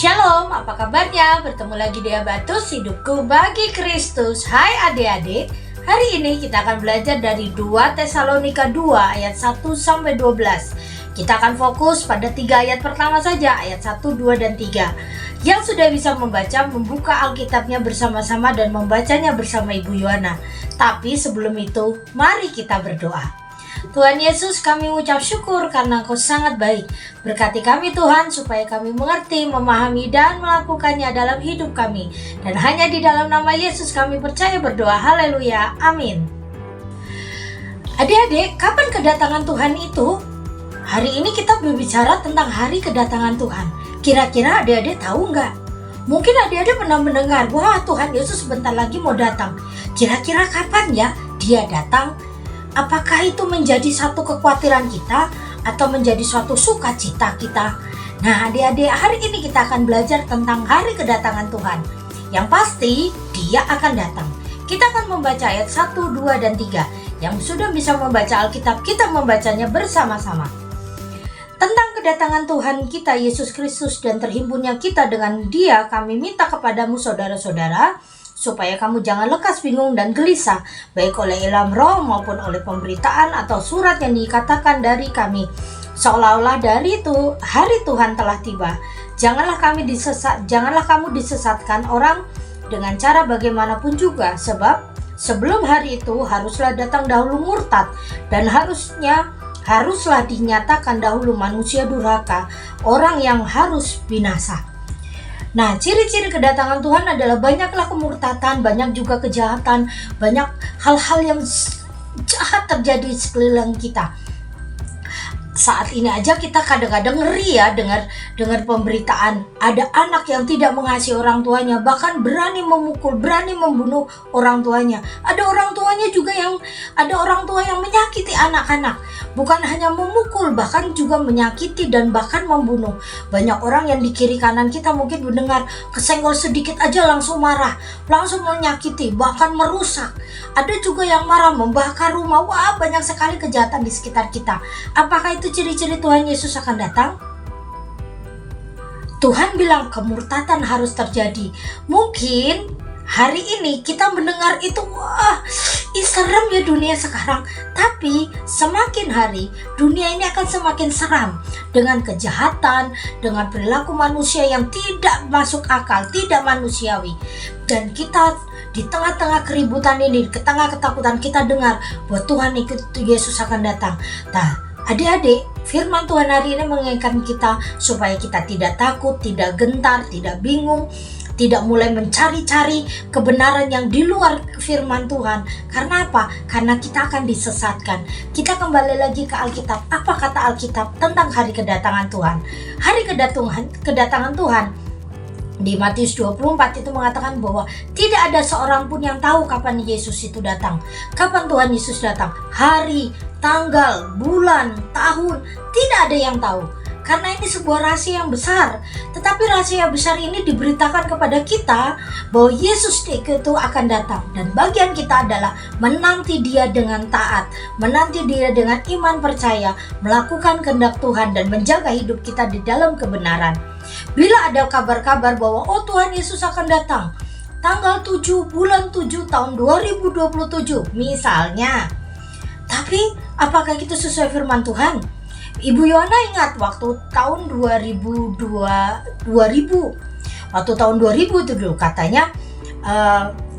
Shalom, apa kabarnya? Bertemu lagi di Abatus, hidupku bagi Kristus. Hai adik-adik, hari ini kita akan belajar dari 2 Tesalonika 2 ayat 1-12. Kita akan fokus pada 3 ayat pertama saja, ayat 1, 2, dan 3. Yang sudah bisa membaca, membuka Alkitabnya bersama-sama dan membacanya bersama Ibu Yohana. Tapi sebelum itu, mari kita berdoa. Tuhan Yesus, kami ucap syukur karena Engkau sangat baik. Berkati kami Tuhan supaya kami mengerti, memahami, dan melakukannya dalam hidup kami. Dan hanya di dalam nama Yesus kami percaya berdoa. Haleluya, amin. Adik-adik, kapan kedatangan Tuhan itu? Hari ini kita berbicara tentang hari kedatangan Tuhan. Kira-kira adik-adik tahu nggak? Mungkin adik-adik pernah mendengar, wah Tuhan Yesus sebentar lagi mau datang. Kira-kira kapan ya dia datang? Apakah itu menjadi satu kekhawatiran kita atau menjadi suatu sukacita kita? Nah adik-adik, hari ini kita akan belajar tentang hari kedatangan Tuhan. Yang pasti dia akan datang. Kita akan membaca ayat 1, 2, dan 3. Yang sudah bisa membaca Alkitab, kita membacanya bersama-sama. Tentang kedatangan Tuhan kita Yesus Kristus dan terhimpunnya kita dengan Dia, kami minta kepadamu saudara-saudara, supaya kamu jangan lekas bingung dan gelisah, baik oleh ilham roh maupun oleh pemberitaan atau surat yang dikatakan dari kami, seolah-olah dari itu hari Tuhan telah tiba. Janganlah kamu disesatkan orang dengan cara bagaimanapun juga, sebab sebelum hari itu haruslah datang dahulu murtad, dan haruslah dinyatakan dahulu manusia durhaka, orang yang harus binasa. Nah, ciri-ciri kedatangan Tuhan adalah banyaklah kemurtatan, banyak juga kejahatan, banyak hal-hal yang jahat terjadi di sekeliling kita. Saat ini aja kita kadang-kadang ngeri ya dengar pemberitaan ada anak yang tidak mengasihi orang tuanya, bahkan berani memukul, berani membunuh orang tuanya. Ada orang tua yang menyakiti anak-anak, bukan hanya memukul, bahkan juga menyakiti dan bahkan membunuh. Banyak orang yang di kiri kanan kita mungkin mendengar kesenggol sedikit aja langsung marah, langsung menyakiti, bahkan merusak. Ada juga yang marah, membakar rumah. Wah, banyak sekali kejahatan di sekitar kita. Apakah itu ciri-ciri Tuhan Yesus akan datang? Tuhan bilang kemurtatan harus terjadi. Mungkin hari ini kita mendengar itu, wah, serem ya dunia sekarang. Tapi semakin hari dunia ini akan semakin seram dengan kejahatan, dengan perilaku manusia yang tidak masuk akal, tidak manusiawi. Dan kita di tengah-tengah keributan ini, di tengah ketakutan, kita dengar bahwa Tuhan Yesus akan datang. Nah, adik-adik, firman Tuhan hari ini mengingatkan kita supaya kita tidak takut, tidak gentar, tidak bingung, tidak mulai mencari-cari kebenaran yang di luar firman Tuhan. Karena apa? Karena kita akan disesatkan. Kita kembali lagi ke Alkitab. Apa kata Alkitab tentang hari kedatangan Tuhan? Hari kedatangan Tuhan di Matius 24 itu mengatakan bahwa tidak ada seorang pun yang tahu kapan Yesus itu datang. Kapan Tuhan Yesus datang? Hari, tanggal, bulan, tahun, tidak ada yang tahu. Karena ini sebuah rahasia yang besar. Tetapi rahasia besar ini diberitakan kepada kita bahwa Yesus itu akan datang. Dan bagian kita adalah menanti Dia dengan taat, menanti Dia dengan iman percaya, melakukan kehendak Tuhan dan menjaga hidup kita di dalam kebenaran. Bila ada kabar-kabar bahwa Tuhan Yesus akan datang tanggal 7 bulan 7 tahun 2027 misalnya. Tapi apakah itu sesuai firman Tuhan? Ibu Yohana ingat waktu tahun 2000 tahun 2000 itu dulu katanya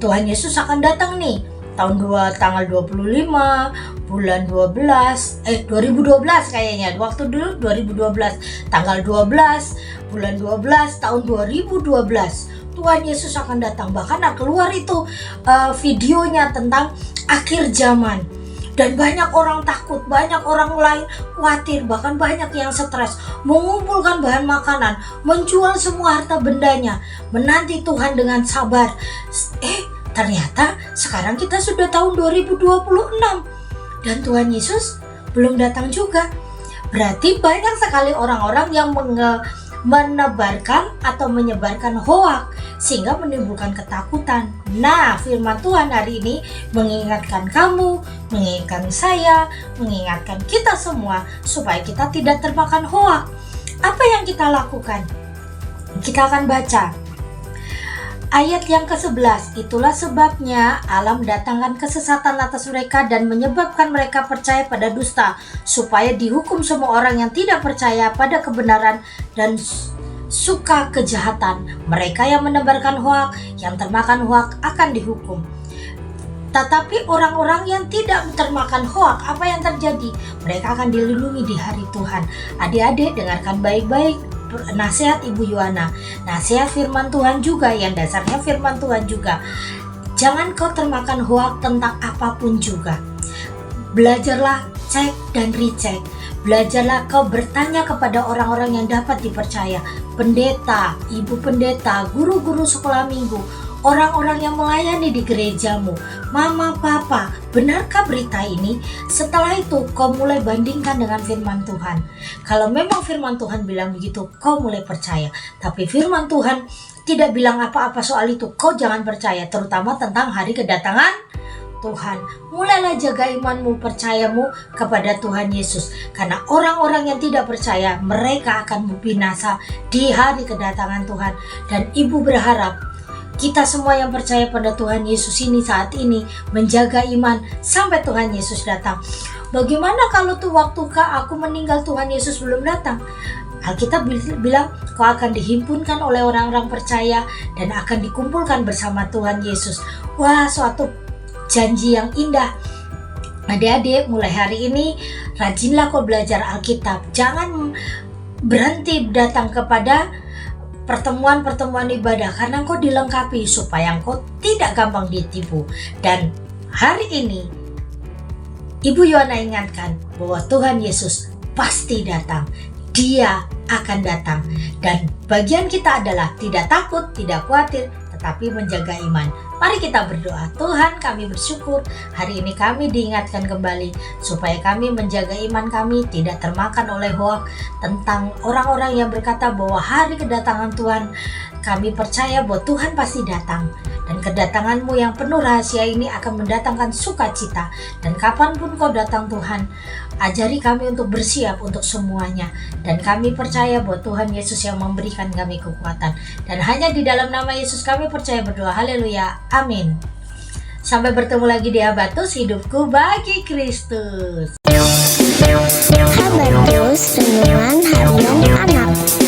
Tuhan Yesus akan datang nih tanggal 25 bulan 2012 kayaknya, waktu dulu 2012 tanggal 12 bulan 12 tahun 2012 Tuhan Yesus akan datang. Bahkan keluar itu videonya tentang akhir zaman. Dan banyak orang takut, banyak orang lain khawatir, bahkan banyak yang stres, mengumpulkan bahan makanan, menjual semua harta bendanya, menanti Tuhan dengan sabar. Ternyata sekarang kita sudah tahun 2026 dan Tuhan Yesus belum datang juga. Berarti banyak sekali orang-orang yang menebarkan atau menyebarkan hoak sehingga menimbulkan ketakutan. Nah, firman Tuhan hari ini mengingatkan kamu, mengingatkan saya, mengingatkan kita semua supaya kita tidak termakan hoak. Apa yang kita lakukan? Kita akan baca ayat yang ke-11. Itulah sebabnya Allah mendatangkan kesesatan atas mereka dan menyebabkan mereka percaya pada dusta, supaya dihukum semua orang yang tidak percaya pada kebenaran dan suka kejahatan. Mereka yang menebarkan hoak, yang termakan hoak akan dihukum. Tetapi orang-orang yang tidak termakan hoak, apa yang terjadi? Mereka akan dilindungi di hari Tuhan. Adik-adik, dengarkan baik-baik nasihat Ibu Yohana, nasihat firman Tuhan juga, yang dasarnya firman Tuhan juga. Jangan kau termakan hoak tentang apapun juga. Belajarlah cek dan recheck. Belajarlah kau bertanya kepada orang-orang yang dapat dipercaya, pendeta, ibu pendeta, guru-guru sekolah minggu, orang-orang yang melayani di gerejamu, mama, papa, benarkah berita ini? Setelah itu kau mulai bandingkan dengan firman Tuhan. Kalau memang firman Tuhan bilang begitu, kau mulai percaya. Tapi firman Tuhan tidak bilang apa-apa soal itu, kau jangan percaya, terutama tentang hari kedatangan Tuhan. Mulailah jaga imanmu, percayamu kepada Tuhan Yesus. Karena orang-orang yang tidak percaya, mereka akan binasa di hari kedatangan Tuhan. Dan ibu berharap kita semua yang percaya pada Tuhan Yesus ini saat ini menjaga iman sampai Tuhan Yesus datang. Bagaimana kalau tuh waktu aku meninggal Tuhan Yesus belum datang? Alkitab bilang kau akan dihimpunkan oleh orang-orang percaya dan akan dikumpulkan bersama Tuhan Yesus. Wah, suatu janji yang indah. Adik-adik, mulai hari ini rajinlah kau belajar Alkitab. Jangan berhenti datang kepada pertemuan-pertemuan ibadah, karena engkau dilengkapi supaya engkau tidak gampang ditipu. Dan hari ini Ibu Yohana ingatkan bahwa Tuhan Yesus pasti datang. Dia akan datang. Dan bagian kita adalah tidak takut, tidak khawatir, tetapi menjaga iman. Mari kita berdoa. Tuhan, kami bersyukur hari ini kami diingatkan kembali supaya kami menjaga iman kami tidak termakan oleh hoak tentang orang-orang yang berkata bahwa hari kedatangan Tuhan, kami percaya bahwa Tuhan pasti datang. Dan kedatangan-Mu yang penuh rahasia ini akan mendatangkan sukacita. Dan kapanpun Kau datang Tuhan, ajari kami untuk bersiap untuk semuanya. Dan kami percaya bahwa Tuhan Yesus yang memberikan kami kekuatan. Dan hanya di dalam nama Yesus kami percaya berdoa. Haleluya. Amin. Sampai bertemu lagi di Habatus, hidupku bagi Kristus. Habatus Renungan Harian Anak.